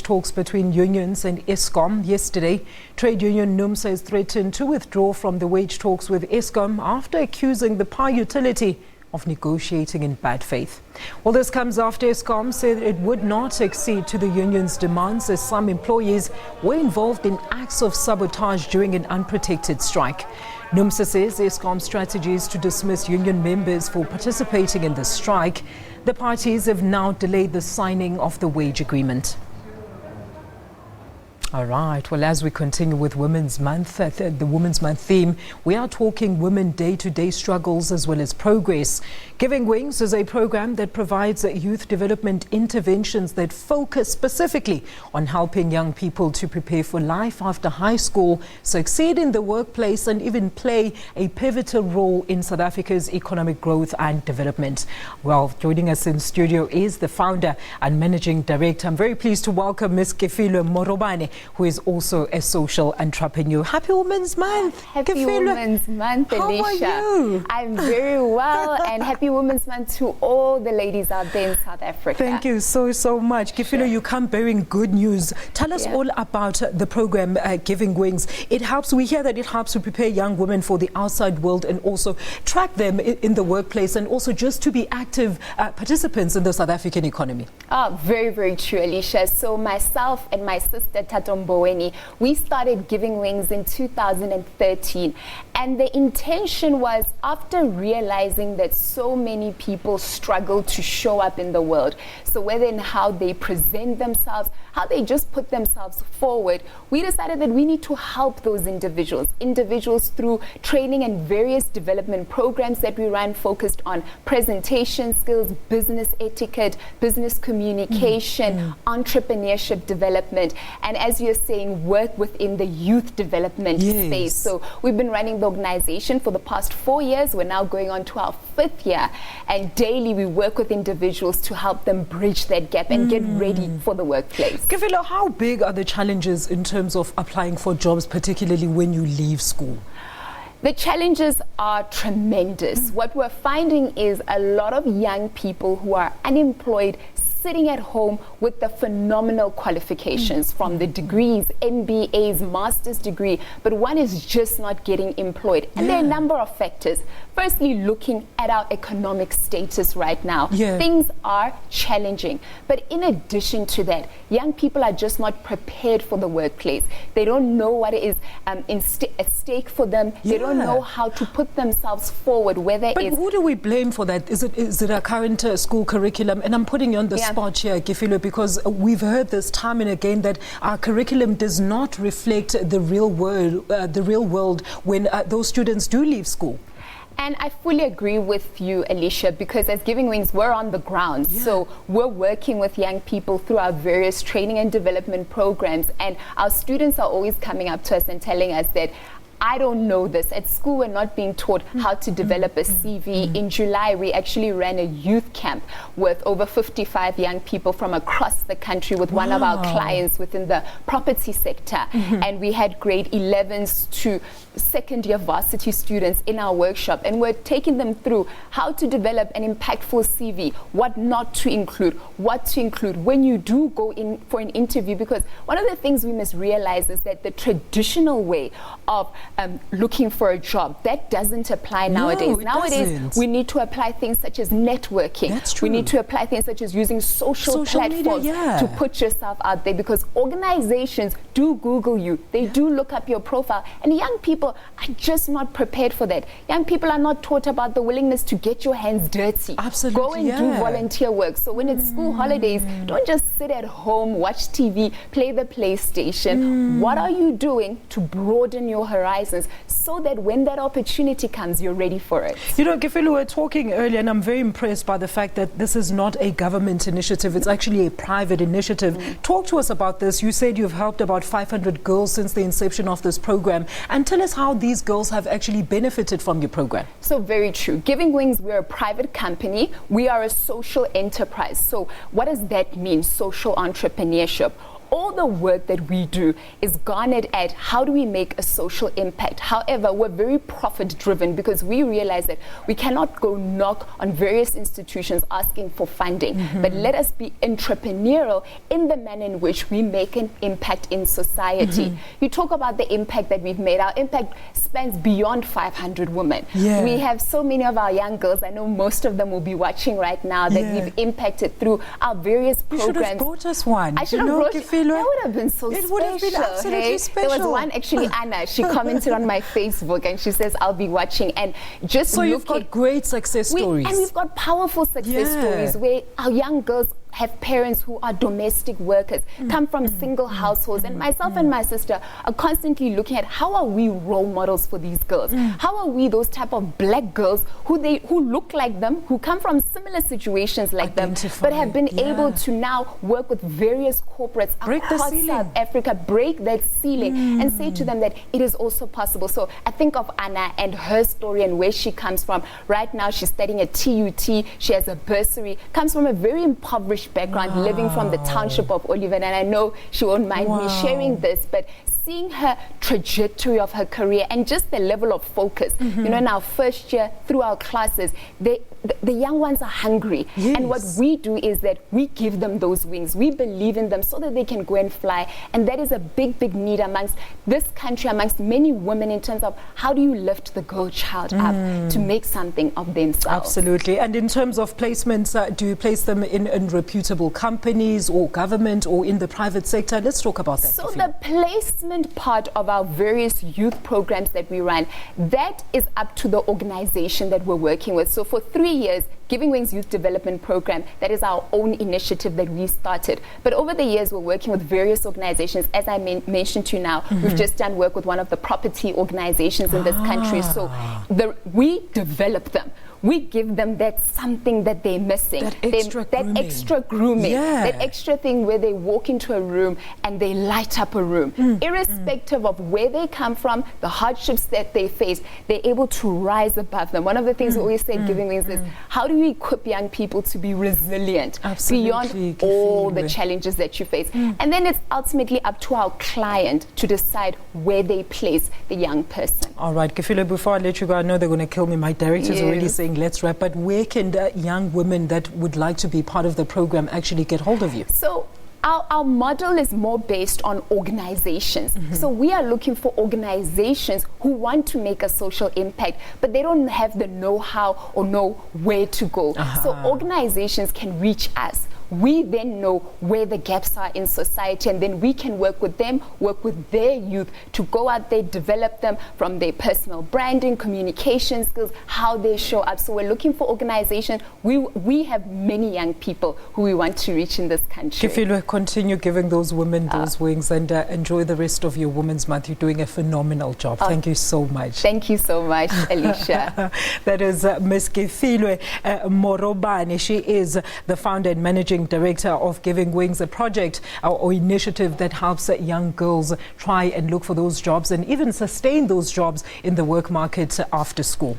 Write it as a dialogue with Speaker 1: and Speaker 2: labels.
Speaker 1: talks between unions and Eskom yesterday. Trade union NUMSA has threatened to withdraw from the wage talks with Eskom after accusing the power utility of negotiating in bad faith. Well, this comes after Eskom said it would not accede to the union's demands as some employees were involved in acts of sabotage during an unprotected strike. NUMSA says Eskom's strategy is to dismiss union members for participating in the strike. The parties have now delayed the signing of the wage agreement. All right. Well, as we continue with Women's Month, the Women's Month theme, we are talking women day-to-day struggles as well as progress. Giving Wings is a program that provides youth development interventions that focus specifically on helping young people to prepare for life after high school, succeed in the workplace, and even play a pivotal role in South Africa's economic growth and development. Well, joining us in studio is the founder and managing director. I'm very pleased to welcome Ms. Kefilwe Morobane, who is also a social entrepreneur. Happy Women's Month.
Speaker 2: Happy
Speaker 1: Kefilwe.
Speaker 2: Women's Month, Alicia.
Speaker 1: How are you?
Speaker 2: I'm very well, and happy Women's Month to all the ladies out there in South Africa.
Speaker 1: Thank you so much. Kefilwe, you come bearing good news. Tell us all about the program Giving Wings. It helps, we hear that it helps to prepare young women for the outside world and also track them in the workplace and also just to be active participants in the South African economy.
Speaker 2: Oh, very, very true, Alicia. So myself and my sister Tato Mboweni, we started Giving Wings in 2013, and the intention was, after realizing that so many people struggle to show up in the world, so whether in how they present themselves, how they just put themselves forward, we decided that we need to help those individuals through training and various development programs that we run focused on presentation skills, business etiquette, business communication, entrepreneurship development, and as you're saying, work within the youth development space. So we've been running the organization for the past 4 years. We're now going on to our 5th year, and daily we work with individuals to help them bridge that gap and get ready for the workplace.
Speaker 1: Kefilwe, how big are the challenges in terms of applying for jobs, particularly when you leave school?
Speaker 2: The challenges are tremendous. What we're finding is a lot of young people who are unemployed sitting at home with the phenomenal qualifications from the degrees, MBAs, master's degree, but one is just not getting employed. And there are a number of factors. Firstly, looking at our economic status right now, things are challenging. But in addition to that, young people are just not prepared for the workplace. They don't know what is at stake for them. They don't know how to put themselves forward, whether
Speaker 1: But
Speaker 2: it's...
Speaker 1: who do we blame for that? Is it our current school curriculum? And I'm putting you on the spot here, Kefilwe, because we've heard this time and again that our curriculum does not reflect the real world when those students do leave school.
Speaker 2: And I fully agree with you, Alicia, because as Giving Wings, we're on the ground. So we're working with young people through our various training and development programs. And our students are always coming up to us and telling us that, I don't know this. At school, we're not being taught how to develop a CV. In July, we actually ran a youth camp with over 55 young people from across the country with one of our clients within the property sector. And we had grade 11s to second-year varsity students in our workshop. And we're taking them through how to develop an impactful CV, what not to include, what to include when you do go in for an interview. Because one of the things we must realize is that the traditional way of looking for a job, that doesn't apply nowadays. Nowadays, we need to apply things such as networking.
Speaker 1: That's true.
Speaker 2: We need to apply things such as using social platforms
Speaker 1: media,
Speaker 2: to put yourself out there, because organizations do Google you. They do look up your profile. And young people are just not prepared for that. Young people are not taught about the willingness to get your hands dirty.
Speaker 1: Absolutely,
Speaker 2: go and do volunteer work. So when it's school holidays, don't just sit at home, watch TV, play the PlayStation. What are you doing to broaden your horizons so that when that opportunity comes, you're ready for it?
Speaker 1: You know, Kefilwe, we were talking earlier, and I'm very impressed by the fact that this is not a government initiative. It's actually a private initiative. Talk to us about this. You said you've helped about 500 girls since the inception of this program. And tell us how these girls have actually benefited from your program.
Speaker 2: So very true. Giving Wings, we're a private company. We are a social enterprise. So what does that mean? Social entrepreneurship. all the work that we do is garnered at how do we make a social impact. However, we're very profit driven because we realize that we cannot go knock on various institutions asking for funding, but let us be entrepreneurial in the manner in which we make an impact in society. You talk about the impact that we've made. Our impact spans beyond 500 women. We have so many of our young girls, I know most of them will be watching right now, that we've impacted through our various programs.
Speaker 1: You should have brought us one.
Speaker 2: I should have brought you. That would have been so special.
Speaker 1: It would have been absolutely special.
Speaker 2: There was one, actually, Anna, she commented on my Facebook and she says, I'll be watching. And just
Speaker 1: so you've got great success stories.
Speaker 2: And we've got powerful success stories where our young girls have parents who are domestic workers, come from single households, and myself and my sister are constantly looking at how are we role models for these girls? How are we those type of black girls who look like them, who come from similar situations like them, but have been able to now work with various corporates across South Africa, break that ceiling, and say to them that it is also possible. So I think of Anna and her story and where she comes from. Right now she's studying at TUT, she has a bursary, comes from a very impoverished background, living from the township of Oliver, and I know she won't mind me sharing this, but seeing her trajectory of her career and just the level of focus. You know, in our first year through our classes, the young ones are hungry, and what we do is that we give them those wings. We believe in them so that they can go and fly, and that is a big need amongst this country, amongst many women, in terms of how do you lift the girl child up to make something of themselves.
Speaker 1: Absolutely. And in terms of placements, do you place them in reputable companies or government or in the private sector? Let's talk about that.
Speaker 2: So the placement part of our various youth programs that we run, that is up to the organization that we're working with. So for 3 years, Giving Wings Youth Development Program, that is our own initiative that we started. But over the years, we're working with various organizations. As I mentioned to you now, we've just done work with one of the property organizations in this country. So we develop them. We give them that something that they're missing. That extra grooming. That extra thing where they walk into a room and they light up a room. Irrespective of where they come from, the hardships that they face, they're able to rise above them. One of the things we always say at Giving Wings is, how do we equip young people to be resilient beyond all the challenges that you face? And then it's ultimately up to our client to decide where they place the young person.
Speaker 1: All right, Kefilwe, before I let you go, I know they're going to kill me. My director's already saying let's wrap, but where can young women that would like to be part of the program actually get hold of you?
Speaker 2: So our model is more based on organizations. So we are looking for organizations who want to make a social impact, but they don't have the know-how or know where to go. So organizations can reach us. We then know where the gaps are in society, and then we can work with them, work with their youth to go out there, develop them from their personal branding, communication skills, how they show up. So we're looking for organizations. We have many young people who we want to reach in this country.
Speaker 1: Kefilwe, continue giving those women those wings, and enjoy the rest of your Women's Month. You're doing a phenomenal job. Thank you so much.
Speaker 2: Thank you so much, Alicia.
Speaker 1: That is Ms. Kefilwe Morobane. She is the founder and managing director of Giving Wings, a project or initiative that helps young girls try and look for those jobs and even sustain those jobs in the work market after school.